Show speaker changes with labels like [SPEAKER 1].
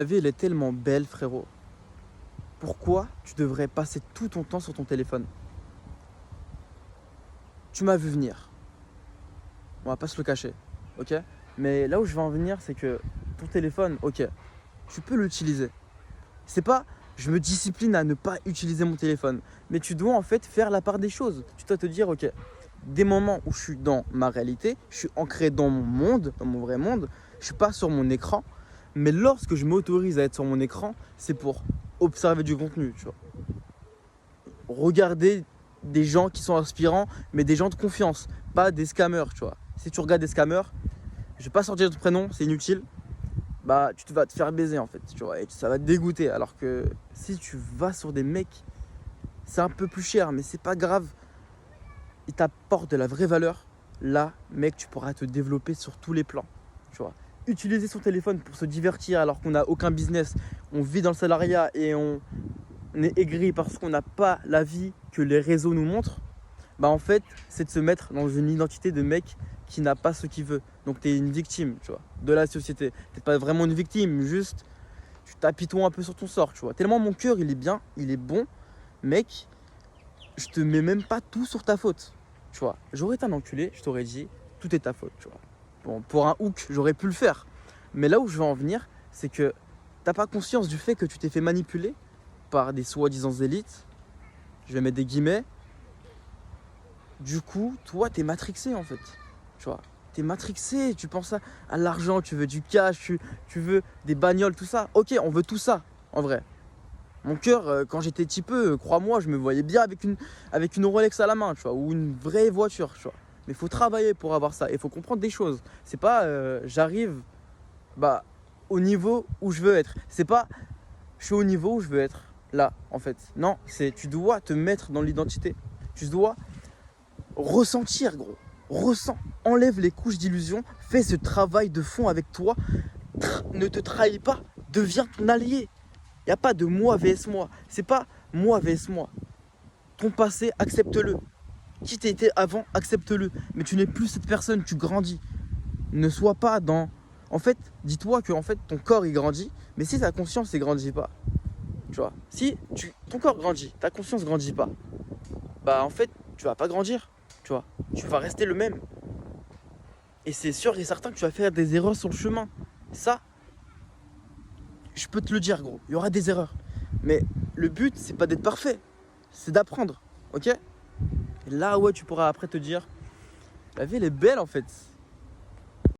[SPEAKER 1] La vie, elle est tellement belle, frérot. Pourquoi tu devrais passer tout ton temps sur ton téléphone? Tu m'as vu venir. On va pas se le cacher, ok? Mais là où je veux en venir, c'est que ton téléphone, ok, tu peux l'utiliser. C'est pas, je me discipline à ne pas utiliser mon téléphone. Mais tu dois en fait faire la part des choses. Tu dois te dire, ok, des moments où je suis dans ma réalité, je suis ancré dans mon monde, dans mon vrai monde, je suis pas sur mon écran. Mais lorsque je m'autorise à être sur mon écran, c'est pour observer du contenu, tu vois. Regarder des gens qui sont inspirants, mais des gens de confiance, pas des scammers, tu vois. Si tu regardes des scammers, je vais pas sortir ton prénom, c'est inutile. Bah, vas te faire baiser en fait, tu vois, et ça va te dégoûter. Alors que si tu vas sur des mecs, c'est un peu plus cher, mais c'est pas grave. Ils t'apportent de la vraie valeur. Là, mec, tu pourras te développer sur tous les plans, tu vois. Utiliser son téléphone pour se divertir alors qu'on n'a aucun business, on vit dans le salariat et on est aigri parce qu'on n'a pas la vie que les réseaux nous montrent, bah en fait, c'est de se mettre dans une identité de mec qui n'a pas ce qu'il veut. Donc tu es une victime, tu vois, de la société. T'es pas vraiment une victime, juste tu t'apitoies un peu sur ton sort, tu vois. Tellement mon cœur, il est bien, il est bon, mec, je te mets même pas tout sur ta faute, tu vois. J'aurais été un enculé, je t'aurais dit, tout est ta faute, tu vois. Bon, pour un hook, j'aurais pu le faire. Mais là où je veux en venir, c'est que t'as pas conscience du fait que tu t'es fait manipuler par des soi-disant élites, je vais mettre des guillemets. Du coup, toi, t'es matrixé en fait. Tu vois, t'es matrixé, tu penses à l'argent, tu veux du cash, tu veux des bagnoles, tout ça. Ok, on veut tout ça, en vrai. Mon cœur, quand j'étais petit peu, crois-moi, je me voyais bien avec une Rolex à la main, tu vois, ou une vraie voiture, tu vois. Mais il faut travailler pour avoir ça, il faut comprendre des choses. C'est pas, j'arrive, bah, au niveau où je veux être. C'est pas, je suis au niveau où je veux être, là, en fait. Non, c'est, tu dois te mettre dans l'identité. Tu dois ressentir, gros. Ressens. Enlève les couches d'illusion. Fais ce travail de fond avec toi. Ne te trahis pas. Deviens ton allié. Il n'y a pas de moi vs moi. C'est pas moi vs moi. Ton passé, accepte-le. Qui t'étais avant, accepte-le. Mais tu n'es plus cette personne, tu grandis. Ne sois pas dans... En fait, dis-toi que en fait, ton corps, il grandit. Mais si ta conscience, il grandit pas. Tu vois, si ton corps grandit, ta conscience grandit pas, bah en fait, tu vas pas grandir. Tu vois, tu vas rester le même. Et c'est sûr et certain que tu vas faire des erreurs sur le chemin. Ça, je peux te le dire, gros. Il y aura des erreurs. Mais le but, c'est pas d'être parfait. C'est d'apprendre. Ok? Et là, ouais, tu pourras après te dire, la vie, elle est belle en fait.